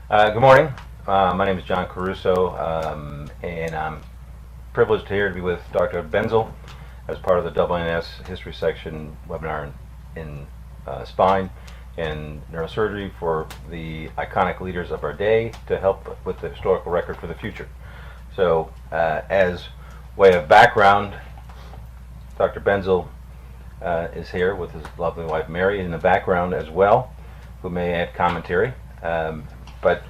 Good morning. My name is John Caruso, and I'm privileged here to be with Dr. Benzel as part of the WNS History Section webinar in spine and neurosurgery for the iconic leaders of our day to help with the historical record for the future. So, as way of background, Dr. Benzel is here with his lovely wife Mary in the background as well, who may add commentary. But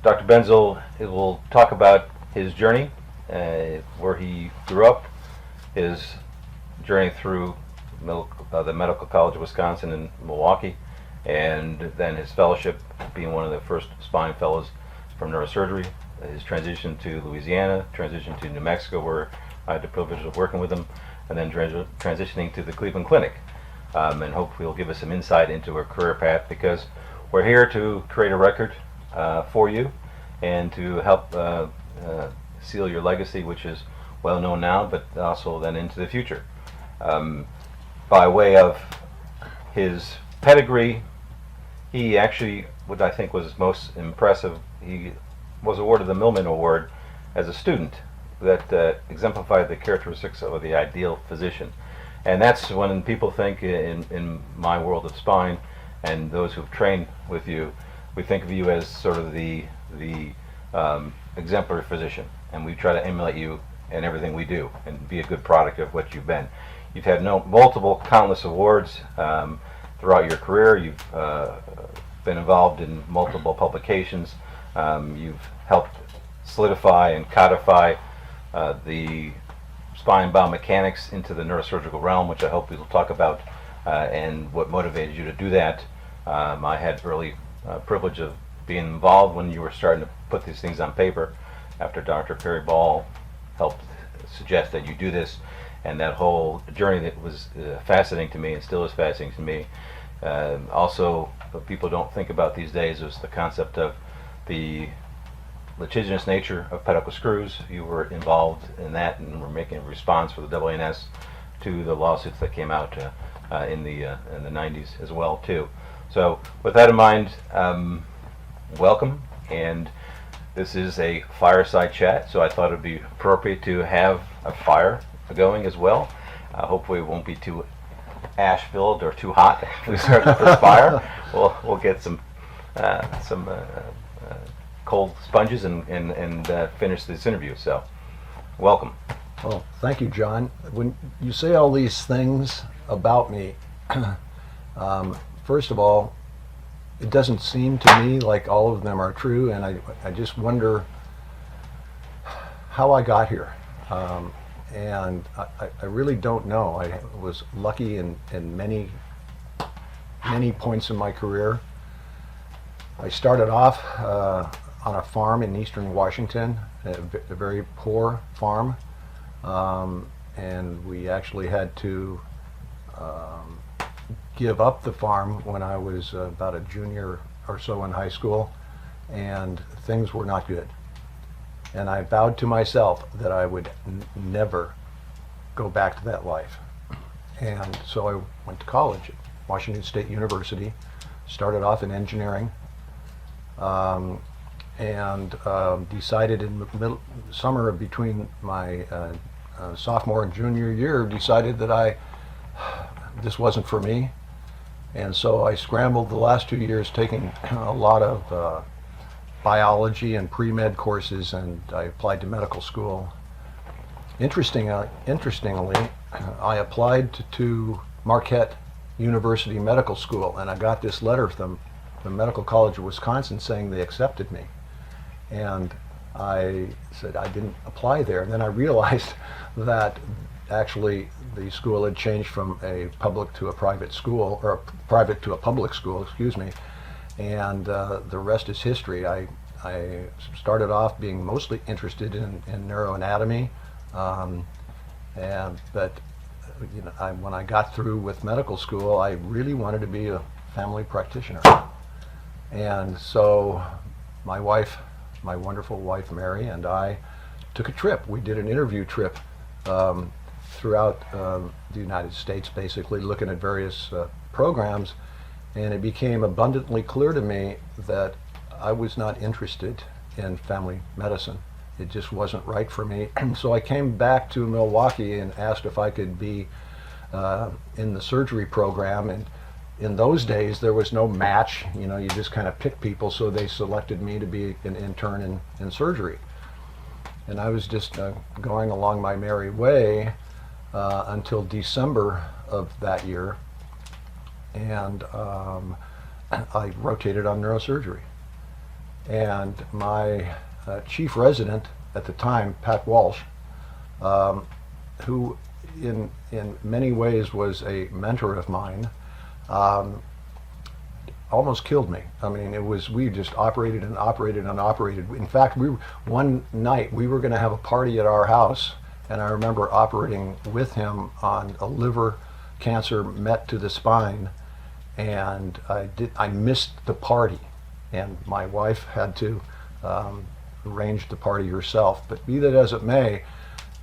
Dr. Benzel will talk about his journey, where he grew up, his journey through the Medical College of Wisconsin in Milwaukee, and then his fellowship, being one of the first spine fellows from neurosurgery, his transition to Louisiana, transition to New Mexico, where I had the privilege of working with him, and then transitioning to the Cleveland Clinic. And hopefully he'll give us some insight into her career path, because we're here to create a record for you and to help seal your legacy, which is well known now, but also then into the future. By way of his pedigree, he actually, what I think was most impressive, he was awarded the Millman Award as a student that exemplified the characteristics of the ideal physician. And that's when people think in my world of spine, and those who've trained with you, we think of you as sort of the exemplary physician, and we try to emulate you in everything we do and be a good product of what you've been. You've had multiple, countless awards throughout your career. You've been involved in multiple publications. You've helped solidify and codify the spine biomechanics into the neurosurgical realm, which I hope we'll talk about, and what motivated you to do that. I had early privilege of being involved when you were starting to put these things on paper, after Dr. Perry Ball helped suggest that you do this, and that whole journey that was fascinating to me and still is fascinating to me. Also, what people don't think about these days is the concept of the litigious nature of pedicle screws. You were involved in that and were making a response for the WNS to the lawsuits that came out in the 90s as well too. So with that in mind, welcome, and this is a fireside chat, so I thought it would be appropriate to have a fire going as well. Hopefully it won't be too ash filled or too hot if we start to perspire. We'll get some cold sponges and finish this interview. So welcome. Well, thank you, John. When you say all these things about me, first of all, it doesn't seem to me like all of them are true, and I just wonder how I got here. And I really don't know. I was lucky in many points in my career. I started off on a farm in eastern Washington, a very poor farm, and we actually had to give up the farm when I was about a junior or so in high school, and things were not good. And I vowed to myself that I would never go back to that life. And so I went to college at Washington State University, started off in engineering, and decided in the summer between my sophomore and junior year, decided that this wasn't for me. And so I scrambled the last 2 years, taking a lot of biology and pre-med courses, and I applied to medical school. Interestingly, I applied to Marquette University Medical School, and I got this letter from the Medical College of Wisconsin saying they accepted me. And I said I didn't apply there, and then I realized that actually the school had changed from a public to a private school, or a private to a public school, excuse me, and the rest is history. I started off being mostly interested in neuroanatomy, but when I got through with medical school, I really wanted to be a family practitioner. And so my wonderful wife Mary, and I took a trip. We did an interview trip throughout the United States, basically looking at various programs, and it became abundantly clear to me that I was not interested in family medicine. It just wasn't right for me. So I came back to Milwaukee and asked if I could be in the surgery program. And in those days, there was no match. You know, you just kind of pick people. So they selected me to be an intern in surgery. And I was just going along my merry way until December of that year. And I rotated on neurosurgery. And my chief resident at the time, Pat Walsh, who in many ways was a mentor of mine, almost killed me. I mean, we just operated and operated and operated. In fact, one night we were going to have a party at our house, and I remember operating with him on a liver cancer met to the spine, and I missed the party, and my wife had to arrange the party herself. But be that as it may,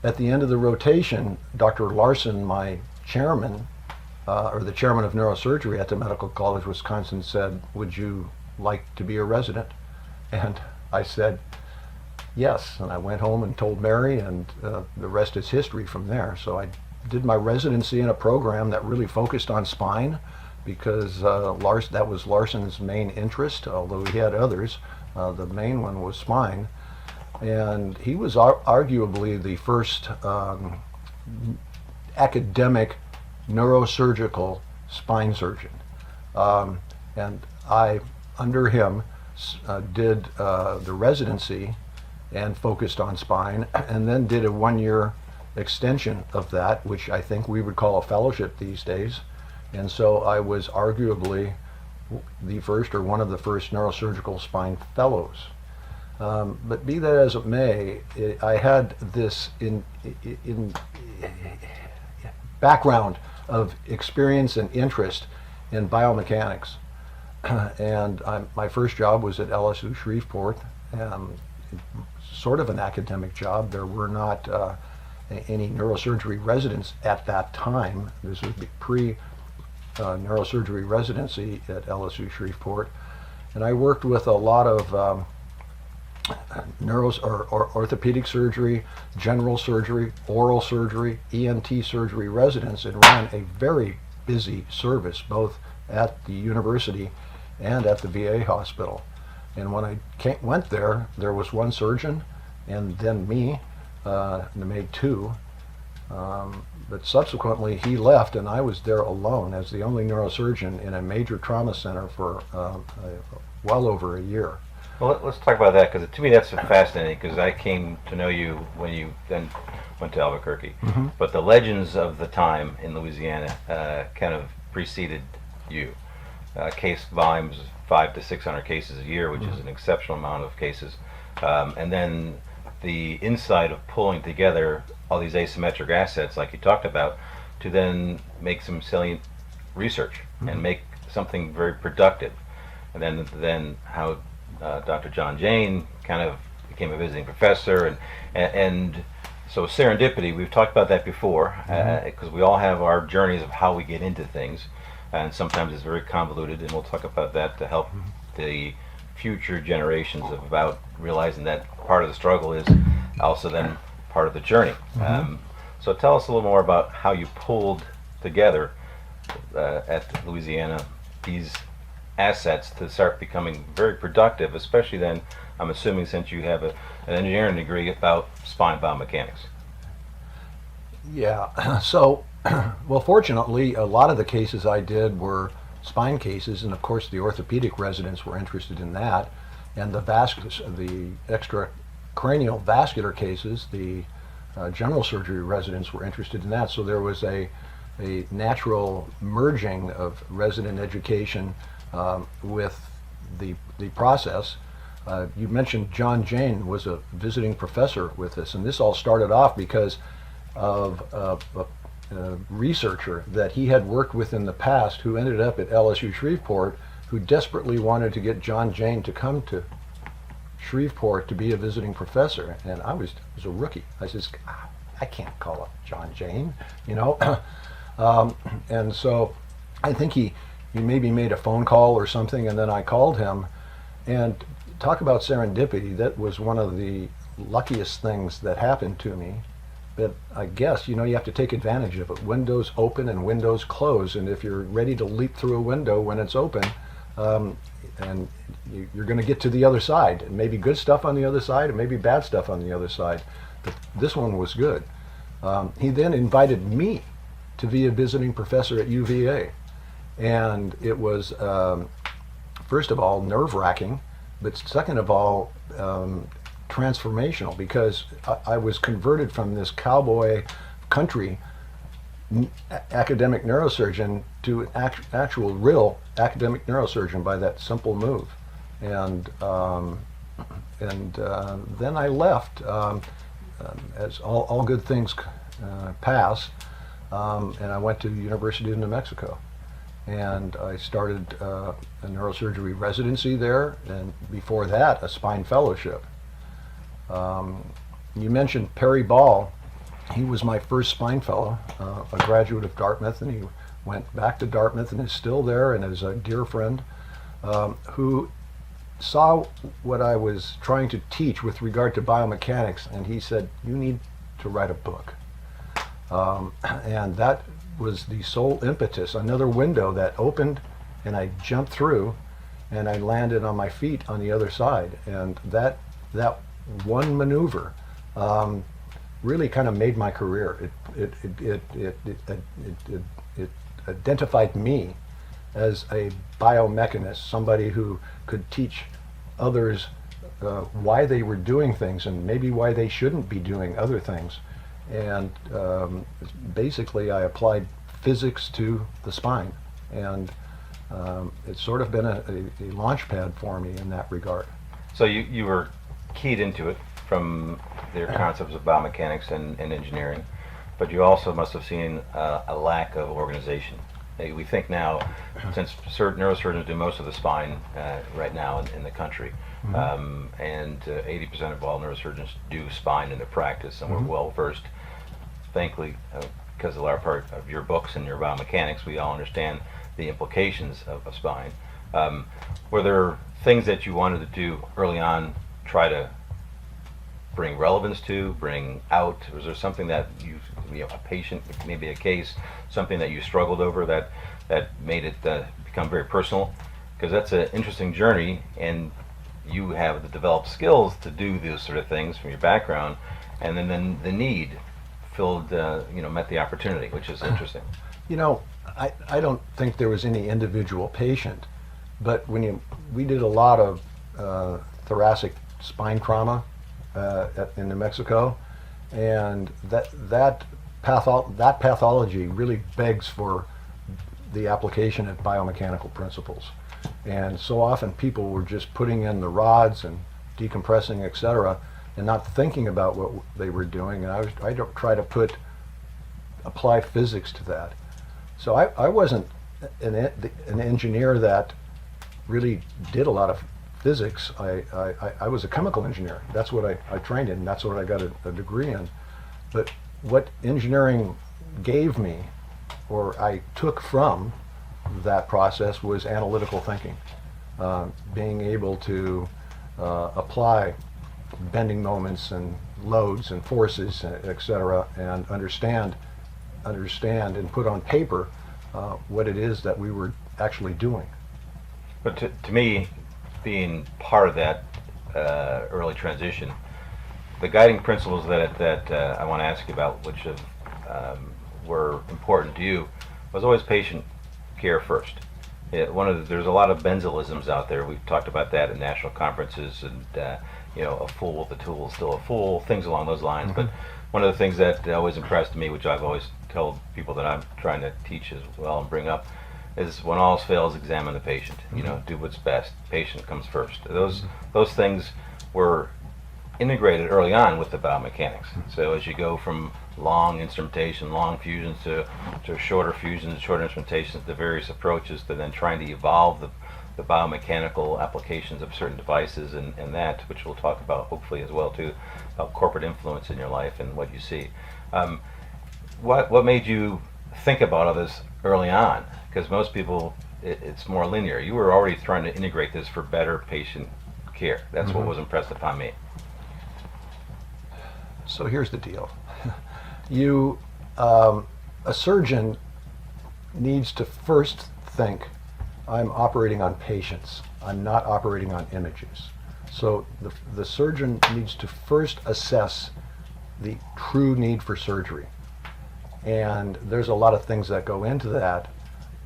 at the end of the rotation, Dr. Larson, my chairman, or the chairman of neurosurgery at the Medical College of Wisconsin, said, "Would you like to be a resident?" And I said, yes. And I went home and told Mary, and the rest is history from there. So I did my residency in a program that really focused on spine, because that was Larson's main interest, although he had others. The main one was spine. And he was arguably the first academic neurosurgical spine surgeon. And I, under him, did the residency and focused on spine, and then did a 1-year extension of that, which I think we would call a fellowship these days. And so I was arguably the first, or one of the first, neurosurgical spine fellows. But be that as it may, I had this in background of experience and interest in biomechanics. And my first job was at LSU Shreveport, sort of an academic job. There were not any neurosurgery residents at that time. This was pre-neurosurgery residency at LSU Shreveport. And I worked with a lot of orthopedic surgery, general surgery, oral surgery, ENT surgery residents, and ran a very busy service both at the university and at the VA hospital. And when I went there, there was one surgeon and then me, and they made two. But subsequently he left, and I was there alone as the only neurosurgeon in a major trauma center for well over a year. Well, let's talk about that, because to me that's fascinating, because I came to know you when you then went to Albuquerque. Mm-hmm. But the legends of the time in Louisiana kind of preceded you. Case volumes, 500 to 600 cases a year, which is an exceptional amount of cases. And then the insight of pulling together all these asymmetric assets, like you talked about, to then make some salient research and make something very productive. And then how Dr. John Jane kind of became a visiting professor, and so serendipity. We've talked about that before, because we all have our journeys of how we get into things, and sometimes it's very convoluted, and we'll talk about that to help the future generations about realizing that part of the struggle is also then part of the journey. So tell us a little more about how you pulled together at Louisiana these assets to start becoming very productive, especially then, I'm assuming, since you have an engineering degree, about spine biomechanics. Yeah, so, well, fortunately, a lot of the cases I did were spine cases, and of course the orthopedic residents were interested in that, and the extracranial vascular cases, the general surgery residents were interested in that. So there was a natural merging of resident education with the process. You mentioned John Jane was a visiting professor with us, and this all started off because of a researcher that he had worked with in the past, who ended up at LSU Shreveport, who desperately wanted to get John Jane to come to Shreveport to be a visiting professor. And I was a rookie. I says, I can't call up John Jane, you know. And so I think he maybe made a phone call or something, and then I called him. And talk about serendipity. That was one of the luckiest things that happened to me. But I guess, you have to take advantage of it. Windows open and windows close, and if you're ready to leap through a window when it's open, and you're going to get to the other side, and maybe good stuff on the other side, and maybe bad stuff on the other side. But this one was good. He then invited me to be a visiting professor at UVA, and it was, first of all, nerve-wracking, but second of all, transformational, because I was converted from this cowboy country academic neurosurgeon to an actual real academic neurosurgeon by that simple move. And then I left, as all good things pass, and I went to the University of New Mexico. And I started a neurosurgery residency there, and before that, a spine fellowship. You mentioned Perry Ball. He was my first spine fellow, a graduate of Dartmouth, and he went back to Dartmouth and is still there and is a dear friend, who saw what I was trying to teach with regard to biomechanics, and he said, "You need to write a book." And that was the sole impetus, another window that opened, and I jumped through, and I landed on my feet on the other side. And that one maneuver really kind of made my career. It identified me as a biomechanist, somebody who could teach others why they were doing things and maybe why they shouldn't be doing other things. And basically I applied physics to the spine, and it's sort of been a launch pad for me in that regard. So you were keyed into it from their concepts of biomechanics and engineering, but you also must have seen a lack of organization. We think now, since neurosurgeons do most of the spine right now in the country, and 80% of all neurosurgeons do spine in their practice, and we're well versed, thankfully, because of a large part of your books and your biomechanics, we all understand the implications of spine. Were there things that you wanted to do early on, try to bring relevance to, bring out? Was there something that a patient, maybe a case, something that you struggled over that made it become very personal? Because that's an interesting journey, and you have the developed skills to do those sort of things from your background, and then the need filled, met the opportunity, which is interesting. I don't think there was any individual patient, but we did a lot of thoracic spine trauma in New Mexico, and that pathology really begs for the application of biomechanical principles. And so often people were just putting in the rods and decompressing, etc., and not thinking about what they were doing. And I don't try to apply physics to that. So I wasn't an engineer that really did a lot of physics. I was a chemical engineer. That's what I trained in. That's what I got a degree in. But what engineering gave me, or I took from that process, was analytical thinking. Being able to apply bending moments and loads and forces, etc., and understand and put on paper what it is that we were actually doing. But to me, being part of that early transition, the guiding principles that I want to ask you about, which were important to you, was always patient care first. There's a lot of Benzelisms out there. We've talked about that at national conferences, and a fool with a tool is still a fool, things along those lines. But one of the things that always impressed me, which I've always told people that I'm trying to teach as well and bring up, is when all else fails, examine the patient. Do what's best. Patient comes first. Those things were integrated early on with the biomechanics. So as you go from long instrumentation, long fusions to shorter fusions, shorter instrumentations, the various approaches to then trying to evolve the biomechanical applications of certain devices, and that, which we'll talk about hopefully as well too, about corporate influence in your life and what you see. What made you think about all this early on? Because most people, it's more linear. You were already trying to integrate this for better patient care. That's what was impressed upon me. So here's the deal. You, a surgeon needs to first think, I'm operating on patients. I'm not operating on images. So the surgeon needs to first assess the true need for surgery. And there's a lot of things that go into that,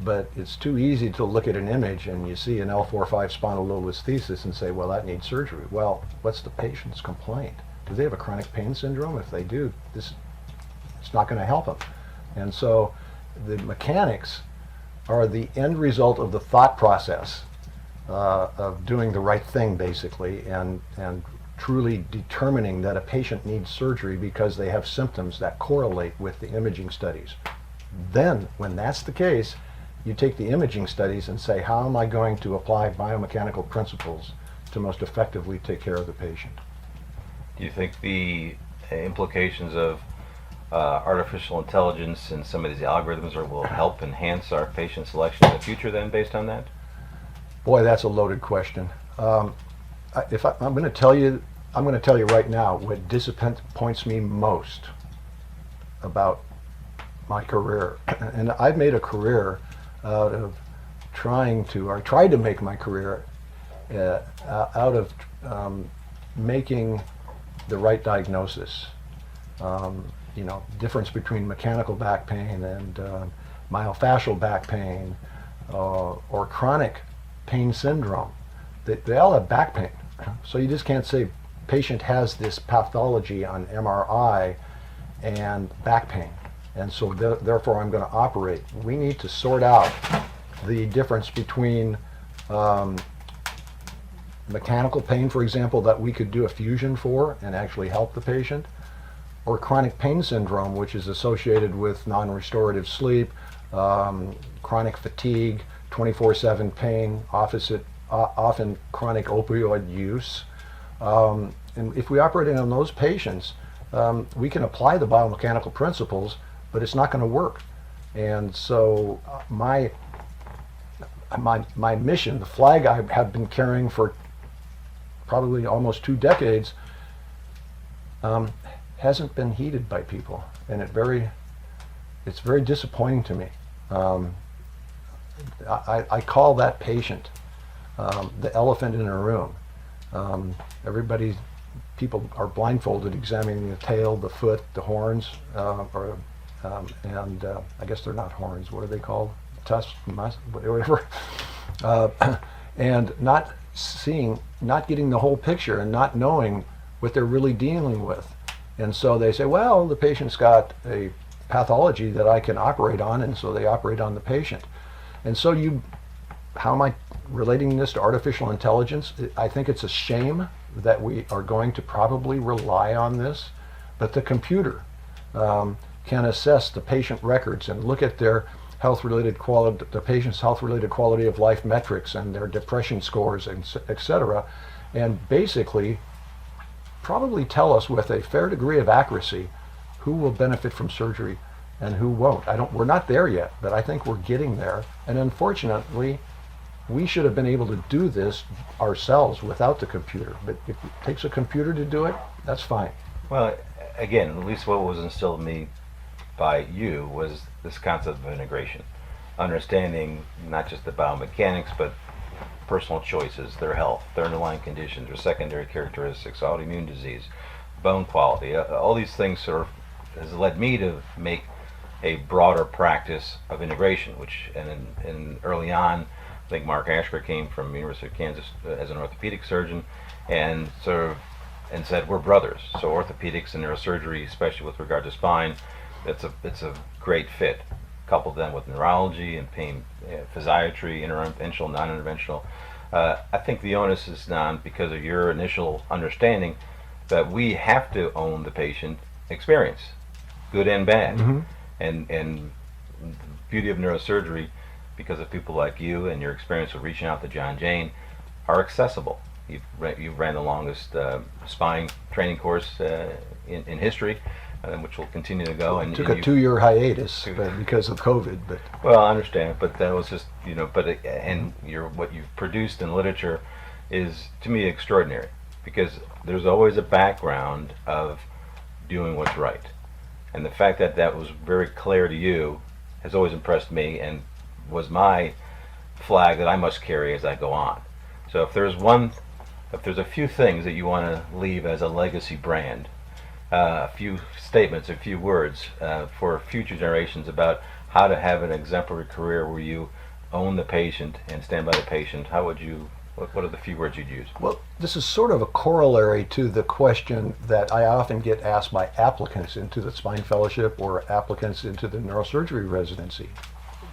but it's too easy to look at an image and you see an L4-5 spondylolisthesis and say, well, that needs surgery. Well, what's the patient's complaint? Do they have a chronic pain syndrome? If they do, it's not going to help them. And so the mechanics are the end result of the thought process of doing the right thing, basically, and truly determining that a patient needs surgery because they have symptoms that correlate with the imaging studies. Then, when that's the case, you take the imaging studies and say, how am I going to apply biomechanical principles to most effectively take care of the patient? Do you think the implications of artificial intelligence and some of these algorithms will help enhance our patient selection in the future then, based on that? Boy, that's a loaded question. I'm going to tell you right now what disappoints me most about my career. And I've made a career out of tried to make my career out of making the right diagnosis. Difference between mechanical back pain and myofascial back pain or chronic pain syndrome. They all have back pain. So you just can't say patient has this pathology on MRI and back pain, and so therefore I'm going to operate. We need to sort out the difference between mechanical pain, for example, that we could do a fusion for and actually help the patient, or chronic pain syndrome, which is associated with non-restorative sleep, chronic fatigue, 24/7 pain, often chronic opioid use. And if we operate on those patients, we can apply the biomechanical principles, but it's not going to work. And so my mission, the flag I have been carrying for probably almost 2 decades, hasn't been heeded by people, and it's very disappointing to me. I call that patient the elephant in a room. People are blindfolded examining the tail, the foot, the horns, and I guess they're not horns. What are they called? Tusks, whatever. And not getting the whole picture and not knowing what they're really dealing with. And so they say, well, the patient's got a pathology that I can operate on, and so they operate on the patient. And so how am I relating this to artificial intelligence? I think it's a shame that we are going to probably rely on this, but the computer can assess the patient records and look at their the patient's health-related quality of life metrics and their depression scores, etc., and basically probably tell us with a fair degree of accuracy who will benefit from surgery and who won't. We're not there yet, but I think we're getting there. And unfortunately, we should have been able to do this ourselves without the computer. But if it takes a computer to do it, that's fine. Well, again, at least what was instilled in me by you was this concept of integration, understanding not just the biomechanics, but personal choices, their health, their underlying conditions, their secondary characteristics, autoimmune disease, bone quality. All these things sort of has led me to make a broader practice of integration, and early on, I think Mark Ashker came from University of Kansas as an orthopedic surgeon, and said we're brothers. So orthopedics and neurosurgery, especially with regard to spine, it's a great fit. Coupled then with neurology and pain physiatry, interventional, non-interventional. I think the onus is on, because of your initial understanding, that we have to own the patient experience, good and bad. Mm-hmm. And the beauty of neurosurgery, because of people like you and your experience with reaching out to John Jane, are accessible. You've ran the longest spine training course in history, which will continue to go. And took a 2-year hiatus because of COVID. But well, I understand, but that was just and what you've produced in literature is to me extraordinary, because there's always a background of doing what's right. And the fact that that was very clear to you has always impressed me, and was my flag that I must carry as I go on. So if there's a few things that you want to leave as a legacy brand, a few statements, a few words for future generations about how to have an exemplary career where you own the patient and stand by the patient, what are the few words you'd use? Well, this is sort of a corollary to the question that I often get asked by applicants into the spine fellowship or applicants into the neurosurgery residency.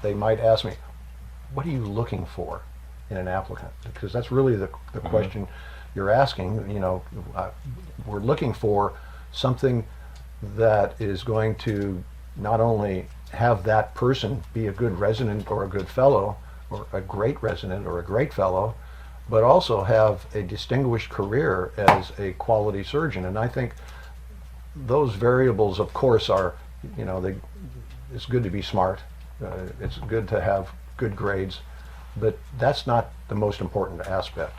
They might ask me, what are you looking for in an applicant? Because that's really the question you're asking. You know, we're looking for something that is going to not only have that person be a good resident or a good fellow, or a great resident or a great fellow, but also have a distinguished career as a quality surgeon. And I think those variables, of course, are, you know, it's good to be smart. It's good to have good grades, but that's not the most important aspect.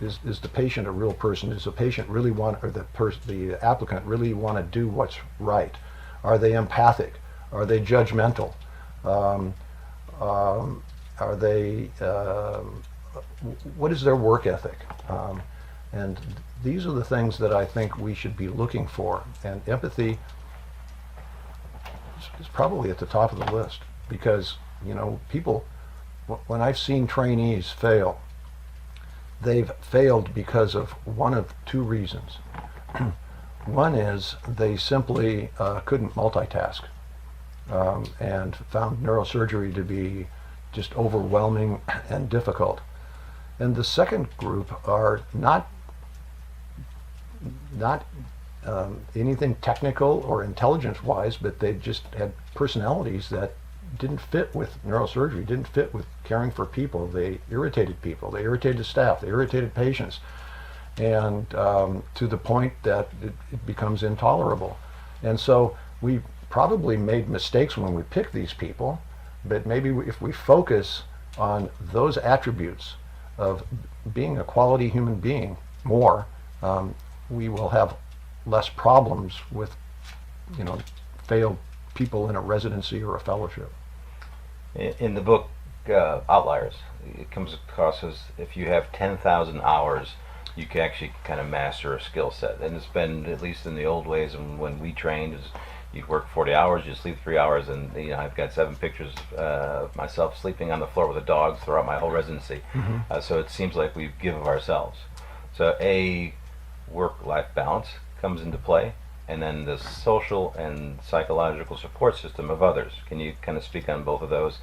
Is the patient a real person? Does the patient really want, or the applicant really want to do what's right? Are they empathic? Are they judgmental? Are they what is their work ethic? And these are the things that I think we should be looking for. And empathy is probably at the top of the list, because, you know, people, when I've seen trainees fail, they've failed because of one of two reasons. One is they simply couldn't multitask and found neurosurgery to be just overwhelming and difficult. And the second group are not anything technical or intelligence-wise, but they just had personalities that didn't fit with neurosurgery, didn't fit with caring for people. They irritated people, they irritated staff, they irritated patients, and to the point that it becomes intolerable. And so we probably made mistakes when we picked these people, but maybe if we focus on those attributes of being a quality human being more, we will have less problems with, you know, failed people in a residency or a fellowship. In the book Outliers, it comes across as if you have 10,000 hours, you can actually kind of master a skill set. And it's been, at least in the old ways, and when we trained, is you'd work 40 hours, you'd sleep 3 hours, and, you know, I've got 7 pictures of myself sleeping on the floor with the dogs throughout my whole residency. So it seems like we give of ourselves. So a work-life balance comes into play, and then the social and psychological support system of others. Can you kind of speak on both of those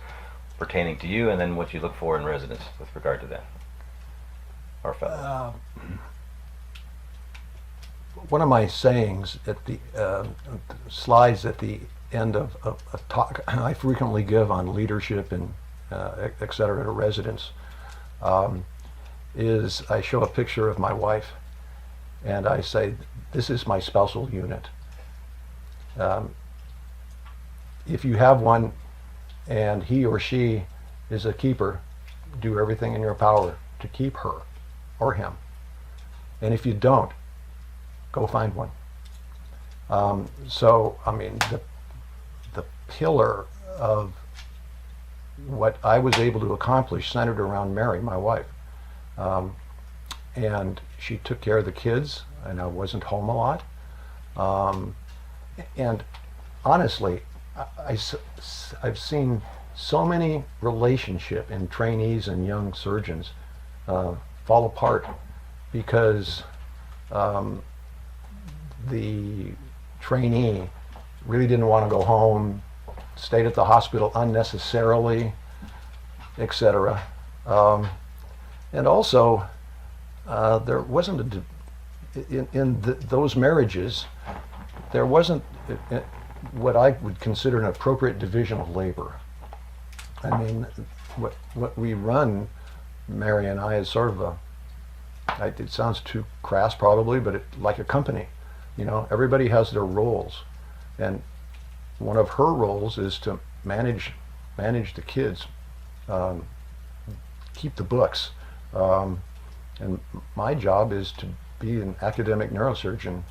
pertaining to you, and then what you look for in residents with regard to that, or fellows? One of my sayings at the slides at the end of a talk I frequently give on leadership and et cetera to residents is I show a picture of my wife and I say, this is my spousal unit. If you have one and he or she is a keeper, do everything in your power to keep her or him. And if you don't, go find one. So, I mean, the pillar of what I was able to accomplish centered around Mary, my wife. And she took care of the kids, and I wasn't home a lot. And honestly, I've seen so many relationship in trainees and young surgeons fall apart because the trainee really didn't want to go home, stayed at the hospital unnecessarily, etc. And also, there wasn't those marriages, there wasn't what I would consider an appropriate division of labor. I mean, what we run, Mary and I, is sort of it sounds too crass probably, but like a company. You know, everybody has their roles, and one of her roles is to manage the kids, keep the books, And my job is to be an academic neurosurgeon,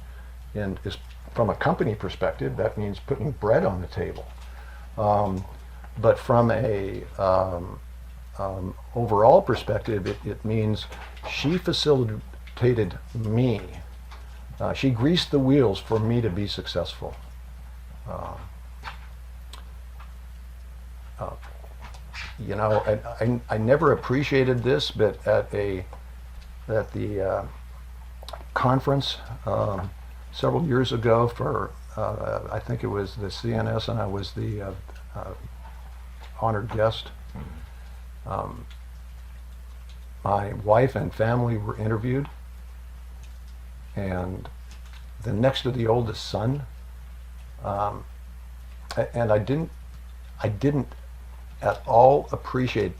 and is, from a company perspective, that means putting bread on the table. But from a overall perspective, it means she facilitated me. She greased the wheels for me to be successful. You know, I never appreciated this, but at the conference several years ago for I think it was the CNS, and I was the honored guest. My wife and family were interviewed, and the next to the oldest son, and I didn't at all appreciate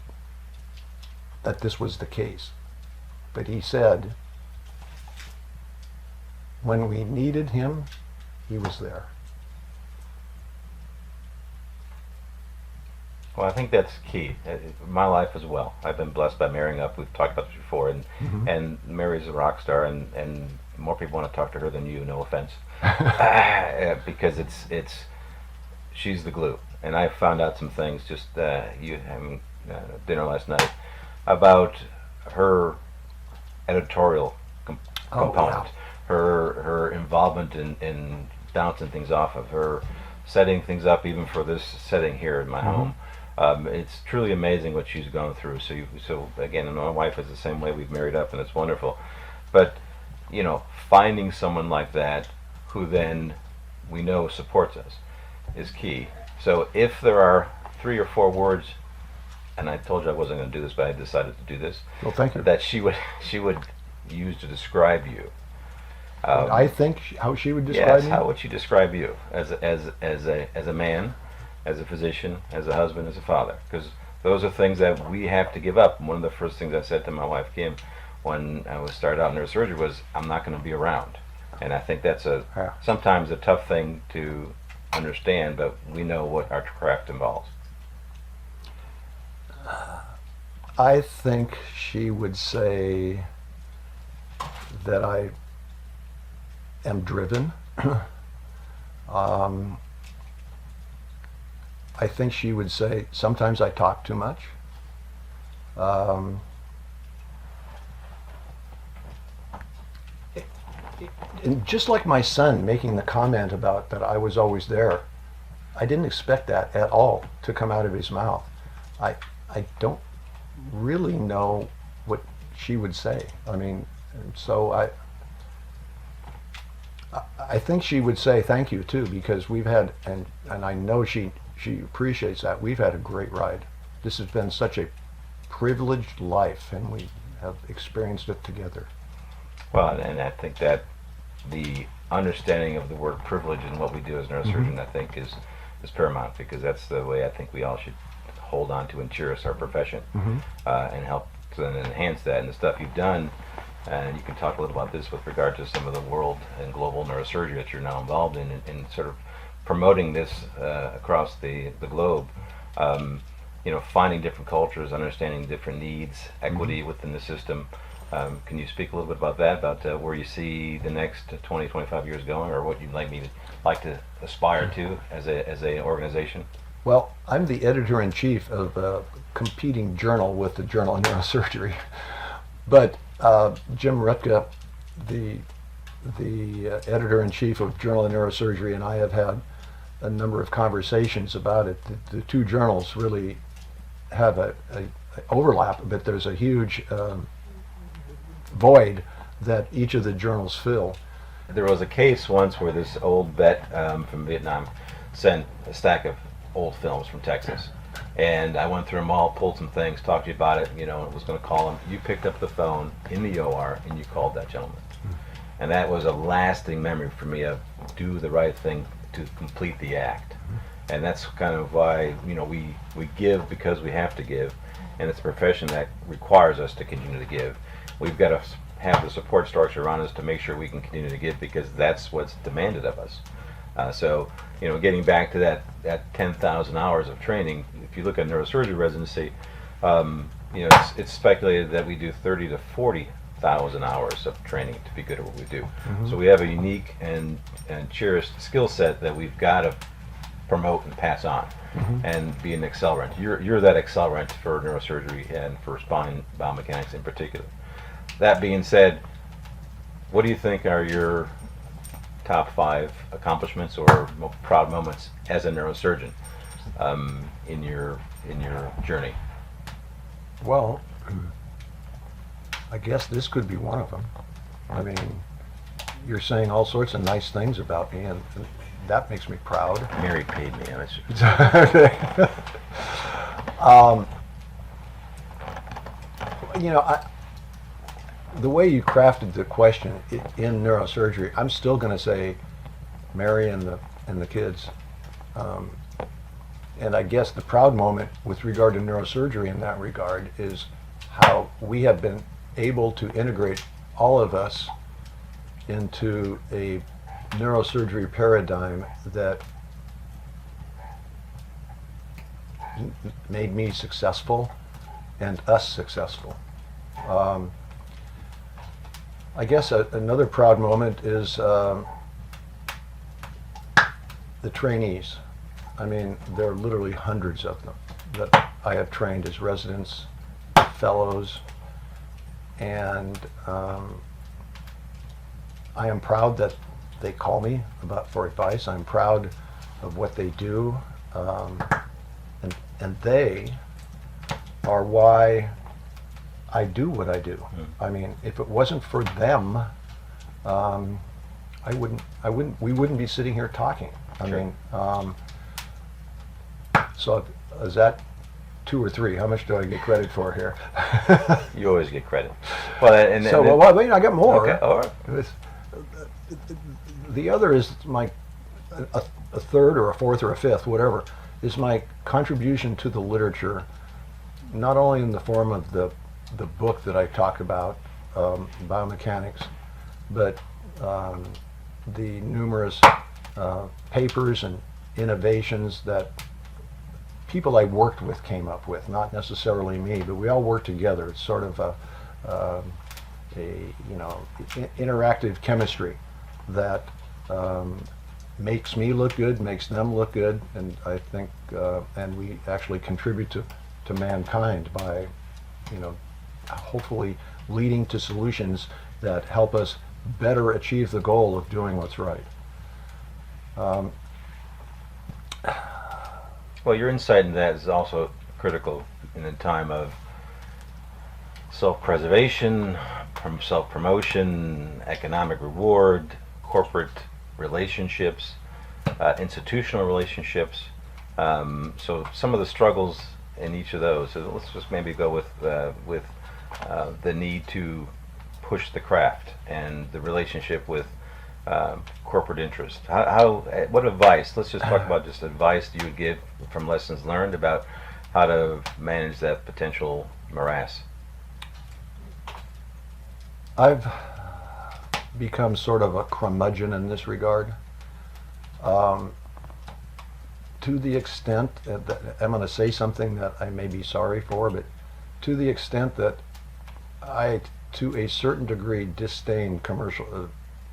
that this was the case. But he said, when we needed him, he was there. Well, I think that's key. My life as well. I've been blessed by marrying up. We've talked about this before, and Mary's a rock star, and more people want to talk to her than you. No offense, because she's the glue. And I found out some things just you having dinner last night about her editorial component, wow. her involvement in bouncing things off of her, setting things up even for this setting here in my home. It's truly amazing what she's gone through. So again, and my wife is the same way. We've married up, and it's wonderful. But you know, finding someone like that who then we know supports us is key. So if there are 3 or 4 words, and I told you I wasn't going to do this, but I decided to do this. Well, thank you. That she would use to describe you. I think how she would describe yes, me. how would she describe you as a man, as a physician, as a husband, as a father? Because those are things that we have to give up. And one of the first things I said to my wife Kim when I was started out in neurosurgery was, I'm not going to be around. And I think that's sometimes a tough thing to understand, but we know what our craft involves. I think she would say that I am driven. I think she would say sometimes I talk too much. And just like my son making the comment about that I was always there, I didn't expect that at all to come out of his mouth. I don't really know what she would say. I mean, so I think she would say thank you too, because we've had, and I know she appreciates that, we've had a great ride. This has been such a privileged life, and we have experienced it together. Well, and I think that the understanding of the word privilege and what we do as neurosurgeon, I think, is paramount, because that's the way I think we all should hold on to and cherish our profession, and help to then enhance that. And the stuff you've done, and you can talk a little about this with regard to some of the world and global neurosurgery that you're now involved in sort of promoting this across the globe. You know, finding different cultures, understanding different needs, equity within the system. Can you speak a little bit about that, about where you see the next 20, 25 years going, or what you'd like to aspire to as a organization? Well, I'm the editor-in-chief of a competing journal with the Journal of Neurosurgery. But Jim Rutka, the editor-in-chief of Journal of Neurosurgery, and I have had a number of conversations about it. The two journals really have a overlap, but there's a huge void that each of the journals fill. There was a case once where this old vet from Vietnam sent a stack of old films from Texas, and I went through them all, pulled some things, talked to you about it, you know, and was going to call him. You picked up the phone in the OR and you called that gentleman. And that was a lasting memory for me of do the right thing to complete the act. And that's kind of why, you know, we give because we have to give, and it's a profession that requires us to continue to give. We've got to have the support structure around us to make sure we can continue to give, because that's what's demanded of us. So, you know, getting back to that 10,000 hours of training, if you look at neurosurgery residency, you know, it's speculated that we do 30 to 40,000 1,000 hours of training to be good at what we do. So we have a unique and cherished skill set that we've got to promote and pass on and be an accelerant. You're that accelerant for neurosurgery and for spine biomechanics in particular. That being said, what do you think are your top 5 accomplishments or proud moments as a neurosurgeon in your journey? Well, I guess this could be one of them. I mean, you're saying all sorts of nice things about me, and that makes me proud. Mary paid me. You know, the way you crafted the question in neurosurgery, I'm still going to say Mary and the kids. And I guess the proud moment with regard to neurosurgery in that regard is how we have been able to integrate all of us into a neurosurgery paradigm that made me successful and us successful. I guess another proud moment is the trainees. I mean, there are literally hundreds of them that I have trained as residents, fellows, and I am proud that they call me for advice. I'm proud of what they do, and they are why I do what I do. I mean, if it wasn't for them, we wouldn't be sitting here talking. I mean, so is that 2 or 3? How much do I get credit for here? You always get credit. Well, wait, I got more. Okay, all right. The other is a third or a fourth or a fifth, whatever, is my contribution to the literature, not only in the form of the book that I talk about, biomechanics, but the numerous papers and innovations that people I worked with came up with, not necessarily me, but we all worked together. It's sort of a interactive chemistry that makes me look good, makes them look good, and I think, and we actually contribute to mankind by, hopefully leading to solutions that help us better achieve the goal of doing what's right. Well, your insight into that is also critical in a time of self-preservation, self-promotion, economic reward, corporate relationships, institutional relationships. So some of the struggles in each of those. So let's just maybe go with the need to push the craft and the relationship with corporate interest. What advice? Let's just talk about just advice you would give from lessons learned about how to manage that potential morass. I've become sort of a curmudgeon in this regard. To the extent that I'm going to say something that I may be sorry for, but to the extent that I, to a certain degree, disdain commercial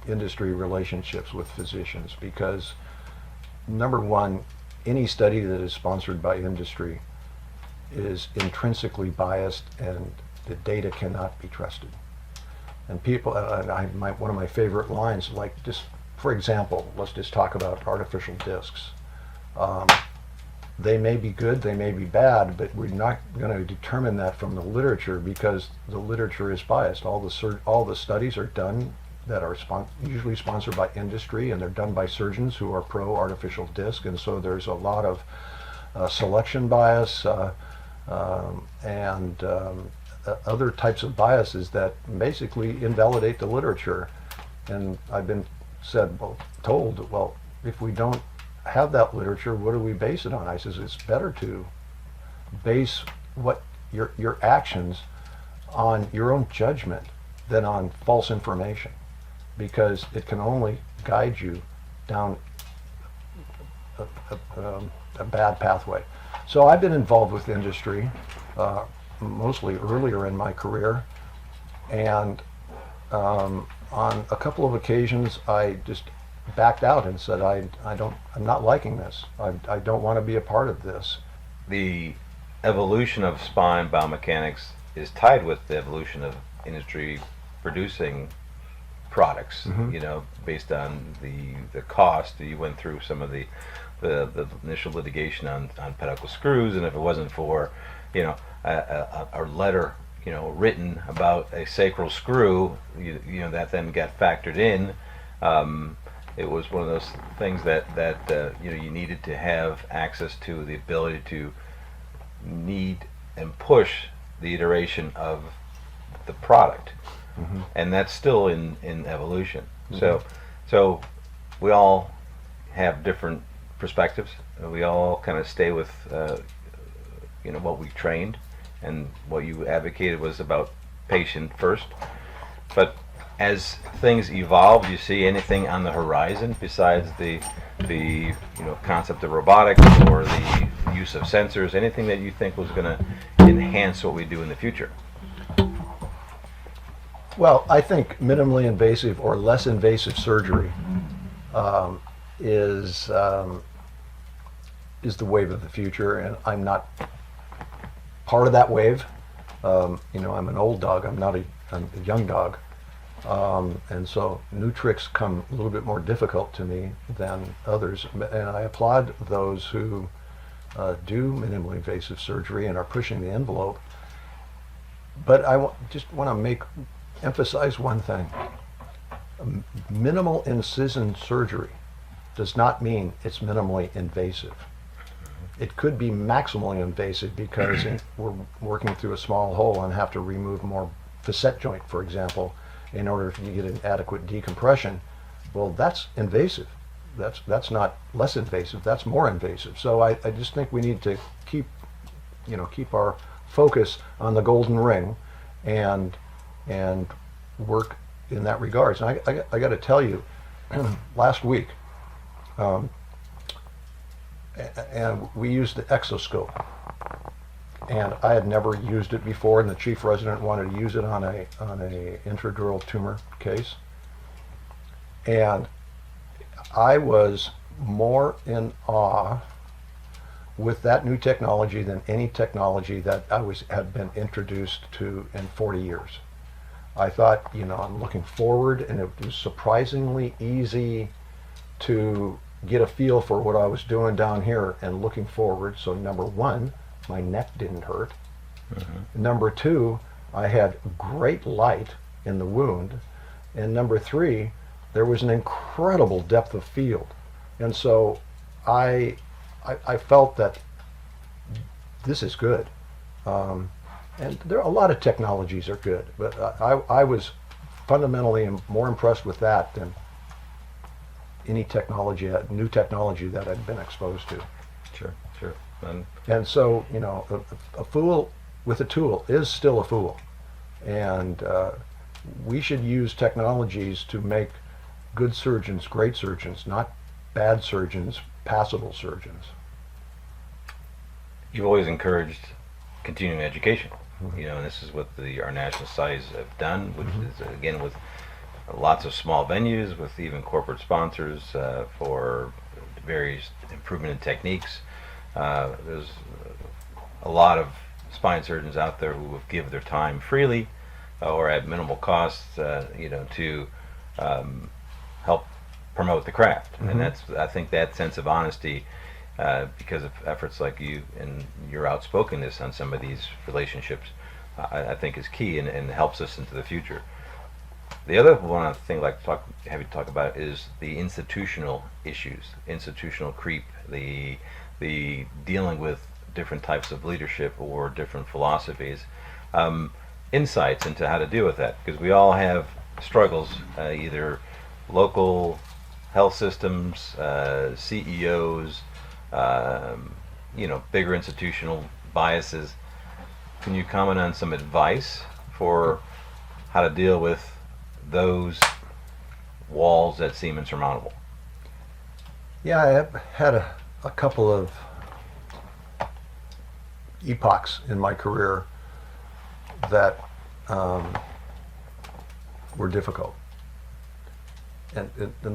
industry relationships with physicians, because number one, any study that is sponsored by industry is intrinsically biased and the data cannot be trusted. And people, one of my favorite lines, like just for example, let's just talk about artificial discs. They may be good, they may be bad, but we're not going to determine that from the literature because the literature is biased. All the studies are done that are usually sponsored by industry, and they're done by surgeons who are pro artificial disc, and so there's a lot of selection bias and other types of biases that basically invalidate the literature. And I've been told, well, if we don't have that literature, what do we base it on? I says it's better to base what your actions on your own judgment than on false information, because it can only guide you down a bad pathway. So I've been involved with industry mostly earlier in my career, and On a couple of occasions, I just backed out and said, I'm not liking this. I don't want to be a part of this. The evolution of spine biomechanics is tied with the evolution of industry producing products, based on the cost. You went through some of the initial litigation on pedicle screws, and if it wasn't for, a letter, written about a sacral screw, that then got factored in. It was one of those things that you needed to have access to the ability to need and push the iteration of the product, and that's still in evolution. So we all have different perspectives. We all kind of stay with what we trained, and what you advocated was about patient first. But as things evolve, do you see anything on the horizon besides the concept of robotics or the use of sensors? Anything that you think was going to enhance what we do in the future? Well, I think minimally invasive or less invasive surgery is the wave of the future, and I'm not part of that wave. I'm an old dog. I'm a young dog, and so new tricks come a little bit more difficult to me than others. And I applaud those who do minimally invasive surgery and are pushing the envelope. But I just want to emphasize one thing. Minimal incision surgery does not mean it's minimally invasive. It could be maximally invasive because we're working through a small hole and have to remove more facet joint, for example, in order to get an adequate decompression. Well, that's invasive. That's not less invasive. That's more invasive. So I just think we need to keep our focus on the golden ring, and work in that regards. And I got to tell you, last week, and we used the exoscope, and I had never used it before, and the chief resident wanted to use it on a intradural tumor case, and I was more in awe with that new technology than any technology that had been introduced to in 40 years. I thought, I'm looking forward, and it was surprisingly easy to get a feel for what I was doing down here and looking forward. So number one, my neck didn't hurt. Number two, I had great light in the wound. And number three, there was an incredible depth of field. And so I felt that this is good. And there are a lot of technologies are good, but I was fundamentally more impressed with that than any new technology that I'd been exposed to. Sure. And so, a fool with a tool is still a fool. And we should use technologies to make good surgeons great surgeons, not bad surgeons passable surgeons. You've always encouraged continuing education, and this is what our national societies have done, which is, again, with lots of small venues, with even corporate sponsors for various improvement in techniques. There's a lot of spine surgeons out there who have given their time freely or at minimal cost, to help promote the craft. And I think that sense of honesty, because of efforts like you and your outspokenness on some of these relationships, I think is key and helps us into the future. The other one thing I'd like to have you talk about is the institutional issues, institutional creep, the dealing with different types of leadership or different philosophies, insights into how to deal with that, because we all have struggles, either local health systems, CEOs, bigger institutional biases. Can you comment on some advice for how to deal with those walls that seem insurmountable? Yeah, I have had a couple of epochs in my career that were difficult. And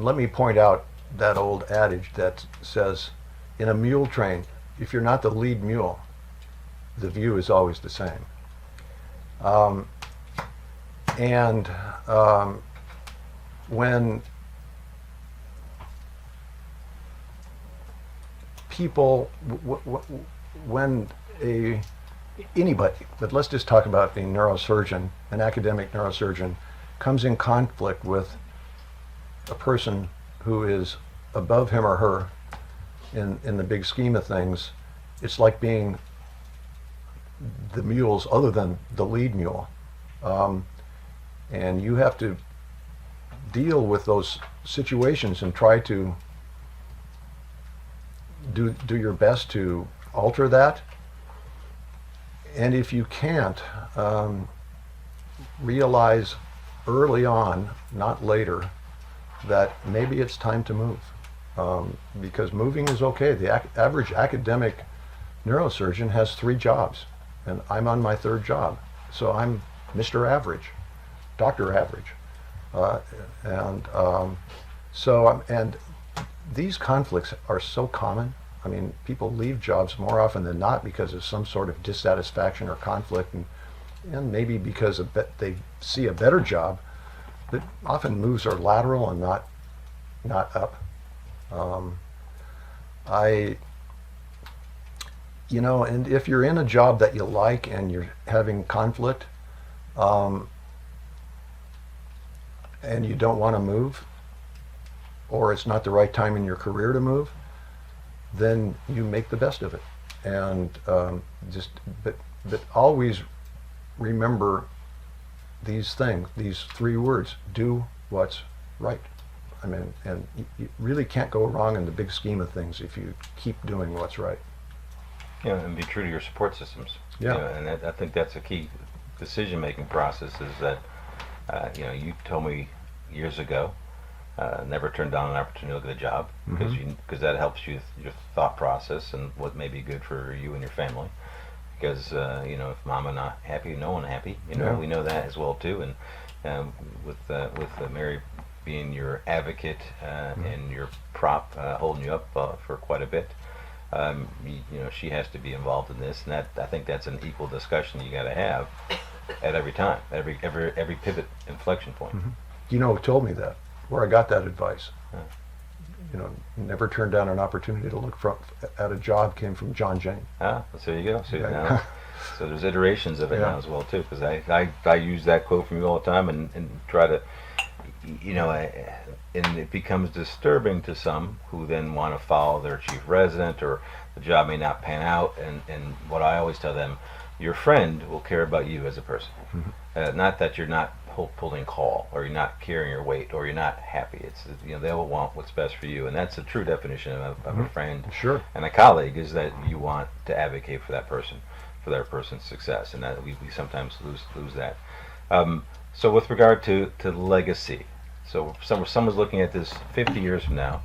let me point out that old adage that says, in a mule train, if you're not the lead mule, the view is always the same. And when people, when anybody, but let's just talk about a neurosurgeon, an academic neurosurgeon, comes in conflict with a person who is above him or her in the big scheme of things, it's like being the mules other than the lead mule. And you have to deal with those situations and try to do your best to alter that. And if you can't, realize early on, not later, that maybe it's time to move. Because moving is okay. The average academic neurosurgeon has 3 jobs, and I'm on my 3rd job. So I'm Mr. Average, Dr. Average. And these conflicts are so common. I mean, people leave jobs more often than not because of some sort of dissatisfaction or conflict, and maybe because they see a better job. But often moves are lateral and not up. And if you're in a job that you like and you're having conflict, and you don't want to move, or it's not the right time in your career to move, then you make the best of it. And but always remember these things, these 3 words: do what's right. I mean, and you really can't go wrong in the big scheme of things if you keep doing what's right. And be true to your support systems. Yeah. And I think that's a key decision-making process. Is that you told me years ago, never turn down an opportunity to look at a job, because that helps you your thought process and what may be good for you and your family. Because if mama not happy, no one happy. We know that as well too. And with Mary being your advocate and your prop, holding you up for quite a bit, she has to be involved in this. And I think that's an equal discussion you got to have at every time, every pivot inflection point. Who told me that? Where I got that advice? Never turn down an opportunity to look at a job came from John Jane. So there you go. Now, so there's iterations of it now as well too, because I use that quote from you all the time and try to, and it becomes disturbing to some who then want to follow their chief resident, or the job may not pan out. And what I always tell them, your friend will care about you as a person, not that you're not pulling call, or you're not carrying your weight, or you're not happy. It's they will want what's best for you, and that's a true definition of a friend. Sure. And a colleague is that you want to advocate for that person, for their person's success, and that we sometimes lose that. So with regard to legacy, so someone's looking at this 50 years from now,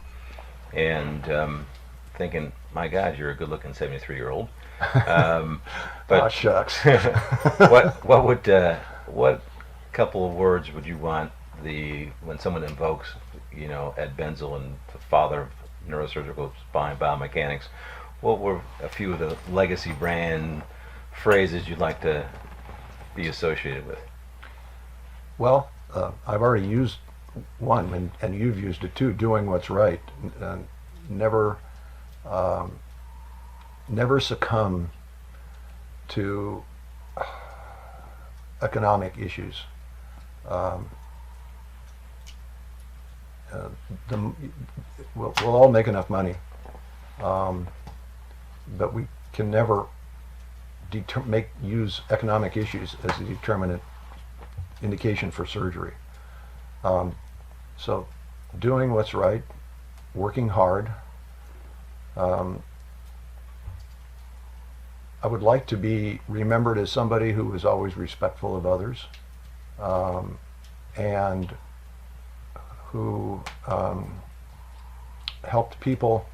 and thinking, my God, you're a good-looking 73-year-old. But shucks. what couple of words would you want when someone invokes, Ed Benzel and the father of neurosurgical spine biomechanics? What were a few of the legacy brand phrases you'd like to be associated with? Well, I've already used one, and you've used it too. Doing what's right. Never succumb to economic issues. We'll all make enough money, but we can never use economic issues as a determinant indication for surgery. So doing what's right, working hard. I would like to be remembered as somebody who was always respectful of others, and who helped people,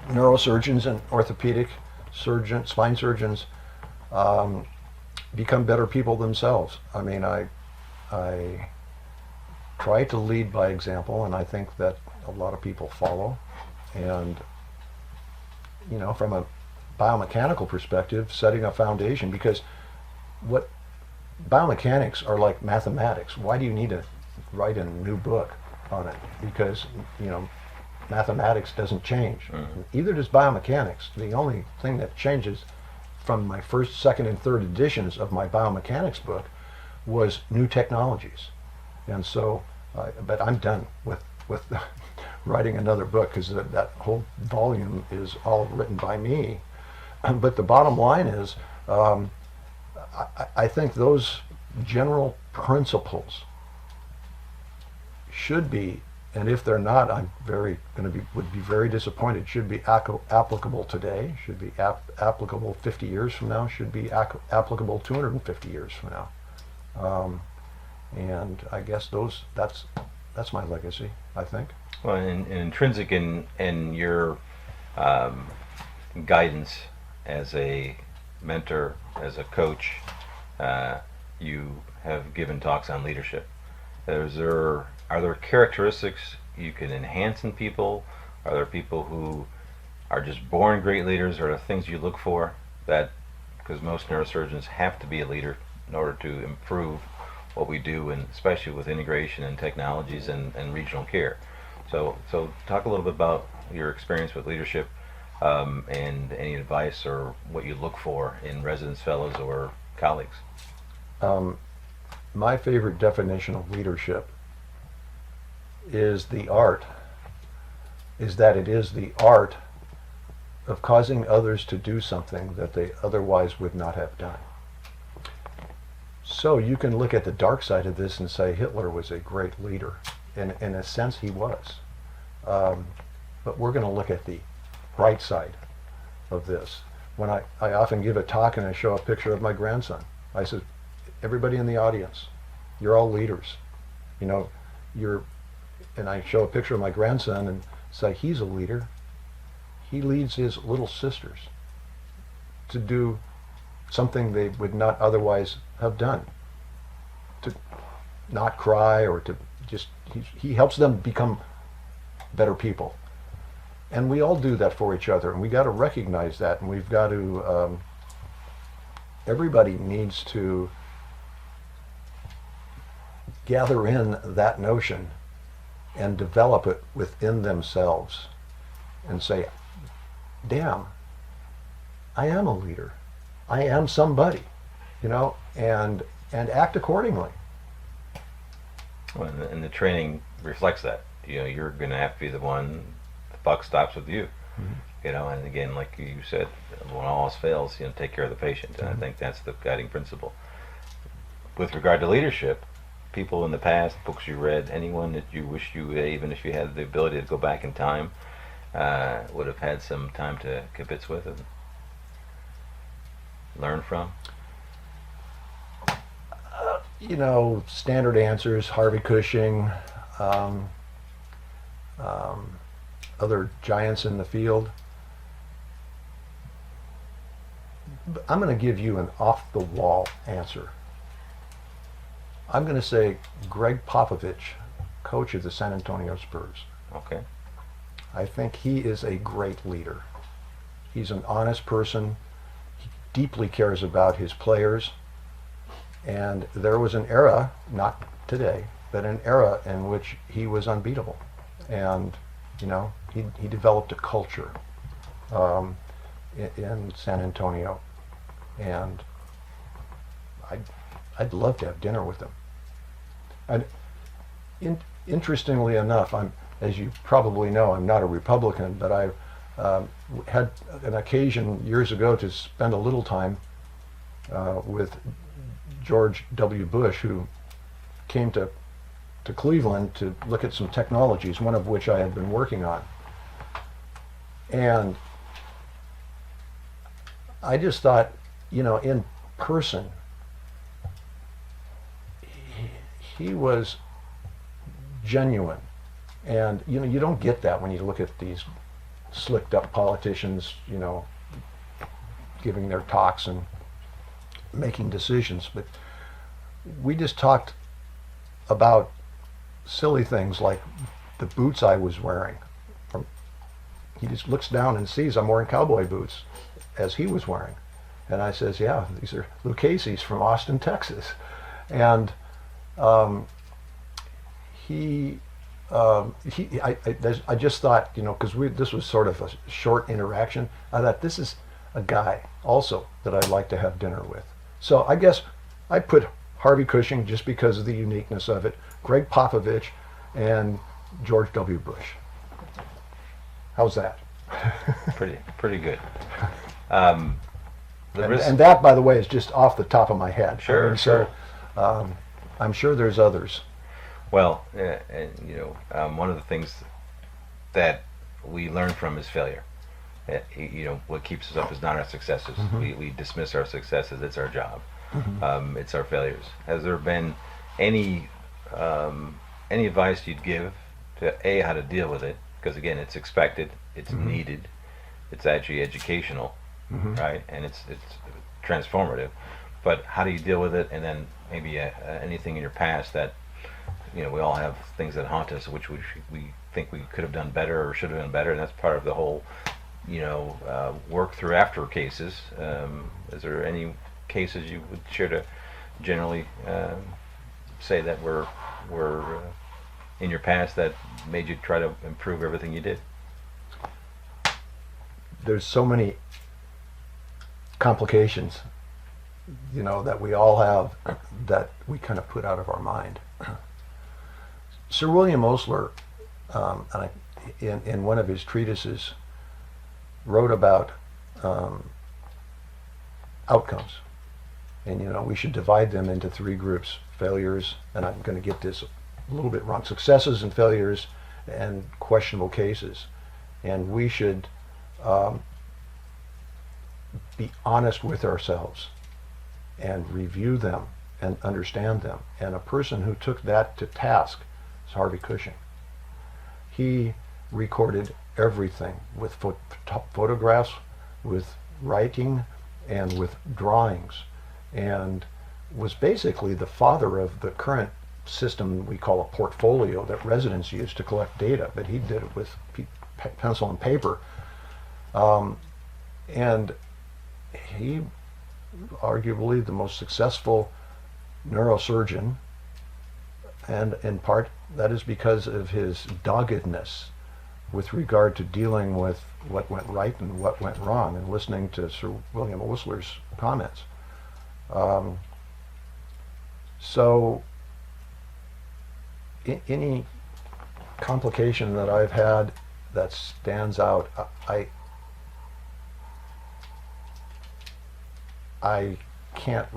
neurosurgeons and orthopedic surgeons, spine surgeons, become better people themselves. I mean, I try to lead by example, and I think that a lot of people follow. And from a biomechanical perspective, setting a foundation, because what biomechanics are like mathematics. Why do you need to write a new book on it? Because mathematics doesn't change. Mm-hmm. Either does biomechanics. The only thing that changes from my first, second, and third editions of my biomechanics book was new technologies. And so, but I'm done with writing another book, because that whole volume is all written by me. But the bottom line is, I think those general principles should be, and if they're not, would be very disappointed. Should be applicable today. Should be applicable 50 years from now. Should be applicable 250 years from now. And I guess that's my legacy, I think. Well, and intrinsic in your guidance as a mentor, as a coach, you have given talks on leadership. Are there characteristics you can enhance in people? Are there people who are just born great leaders? Are there things you look for that, because most neurosurgeons have to be a leader in order to improve what we do, and especially with integration and technologies and regional care. So talk a little bit about your experience with leadership, and any advice or what you look for in residents, fellows, or colleagues. My favorite definition of leadership is that it is the art of causing others to do something that they otherwise would not have done. So you can look at the dark side of this and say Hitler was a great leader. In a sense, he was. But we're going to look at the bright side of this. When I often give a talk and I show a picture of my grandson, I said, everybody in the audience, you're all leaders. And I show a picture of my grandson and say, he's a leader. He leads his little sisters to do something they would not otherwise have done. To not cry, or to just, he helps them become better people. And we all do that for each other, and we got to recognize that, and we've got to, everybody needs to gather in that notion and develop it within themselves and say, damn, I am a leader. I am somebody, and act accordingly. Well, and the training reflects that. You're going to have to be the one, the buck stops with you. Mm-hmm. And again, like you said, when all else fails, take care of the patient. And I think that's the guiding principle. With regard to leadership, people in the past, books you read, anyone that you wish you, even if you had the ability to go back in time, would have had some time to kibitz with and learn from? Standard answers, Harvey Cushing, other giants in the field. But I'm going to give you an off-the-wall answer. I'm going to say Greg Popovich, coach of the San Antonio Spurs. Okay. I think he is a great leader. He's an honest person. He deeply cares about his players. And there was an era, not today, but an era in which he was unbeatable. And, he developed a culture in San Antonio. And I'd love to have dinner with him. And interestingly enough, as you probably know, I'm not a Republican, but I had an occasion years ago to spend a little time with George W. Bush, who came to Cleveland to look at some technologies, one of which I had been working on. And I just thought, in person, he was genuine. And you don't get that when you look at these slicked up politicians, giving their talks and making decisions. But we just talked about silly things like the boots I was wearing. He just looks down and sees I'm wearing cowboy boots as he was wearing. And I says, yeah, these are Lucchese's from Austin, Texas. And I just thought, you know, because this was sort of a short interaction, I thought this is a guy also that I'd like to have dinner with. So I guess I put Harvey Cushing just because of the uniqueness of it, Greg Popovich, and George W. Bush. How's that? Pretty good. And that, by the way, is just off the top of my head. Sure, I mean, sure. So I'm sure there's others. Well, and one of the things that we learn from is failure. What keeps us up is not our successes. Mm-hmm. We dismiss our successes. It's our job. Mm-hmm. It's our failures. Has there been any advice you'd give to how to deal with it? Because again, it's expected, it's Mm-hmm. needed, it's actually educational, Mm-hmm. right? And it's transformative. But how do you deal with it? And then maybe anything in your past that we all have things that haunt us, which we think we could have done better or should have done better, and that's part of the whole work through after cases. Is there any cases you would share to generally say that were in your past that made you try to improve everything you did? There's so many complications, that we all have that we kind of put out of our mind. Sir William Osler, in one of his treatises, wrote about outcomes. And we should divide them into three groups: failures, and I'm going to get this a little bit wrong, successes and failures, and questionable cases. And we should be honest with ourselves and review them and understand them. And a person who took that to task is Harvey Cushing. He recorded everything with photographs, with writing, and with drawings, and was basically the father of the current system we call a portfolio that residents use to collect data, but he did it with pencil and paper. And he arguably the most successful neurosurgeon, and in part that is because of his doggedness with regard to dealing with what went right and what went wrong, and listening to Sir William Osler's comments. So any complication that I've had that stands out, I can't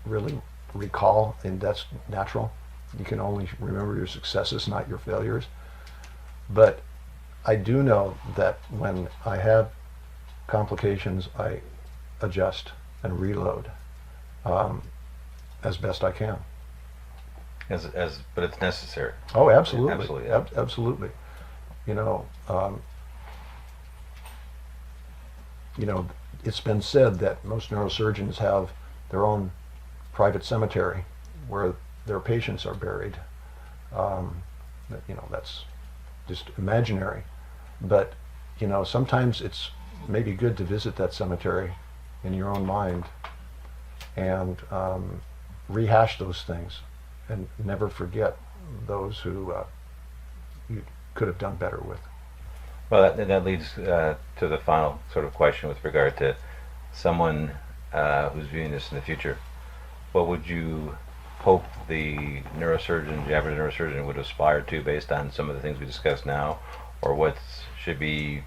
really recall, and that's natural. You can only remember your successes, not your failures. But I do know that when I have complications, I adjust and reload as best I can. But it's necessary. Oh, absolutely. Absolutely. Absolutely. It's been said that most neurosurgeons have their own private cemetery where their patients are buried. That's just imaginary. But, sometimes it's maybe good to visit that cemetery in your own mind and rehash those things and never forget those who you could have done better with. Well, that leads to the final sort of question with regard to someone who's viewing this in the future. What would you hope the average neurosurgeon would aspire to based on some of the things we discussed now, or what should be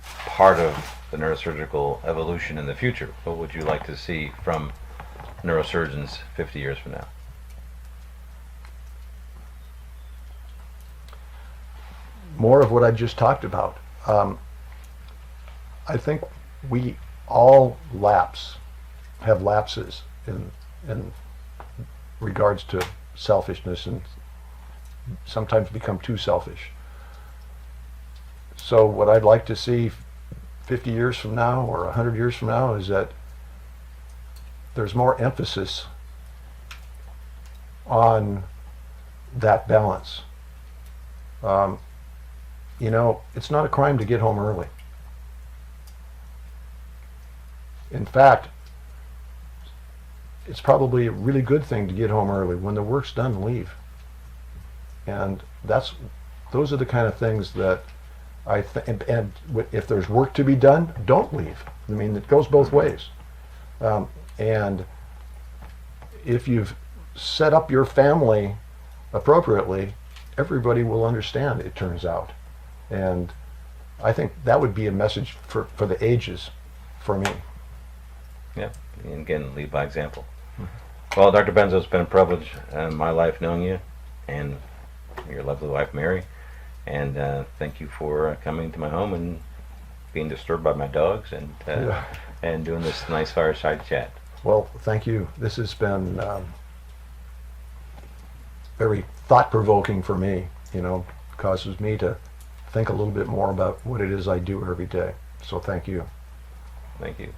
part of the neurosurgical evolution in the future? What would you like to see from neurosurgeons 50 years from now? More of what I just talked about. I think we all have lapses in regards to selfishness, and sometimes become too selfish. So what I'd like to see 50 years from now or 100 years from now is that there's more emphasis on that balance, You know, it's not a crime to get home early. In fact, it's probably a really good thing to get home early. When the work's done, leave. And those are the kind of things that I think, and if there's work to be done, don't leave. I mean, it goes both ways. And if you've set up your family appropriately, everybody will understand, it turns out. And I think that would be a message for the ages for me. Yeah, and again, lead by example. Well, Dr. Benzel, it's been a privilege in my life knowing you and your lovely wife, Mary. And thank you for coming to my home and being disturbed by my dogs and and doing this nice fireside chat. Well, thank you. This has been very thought-provoking for me. You know, causes me to think a little bit more about what it is I do every day. So thank you. Thank you.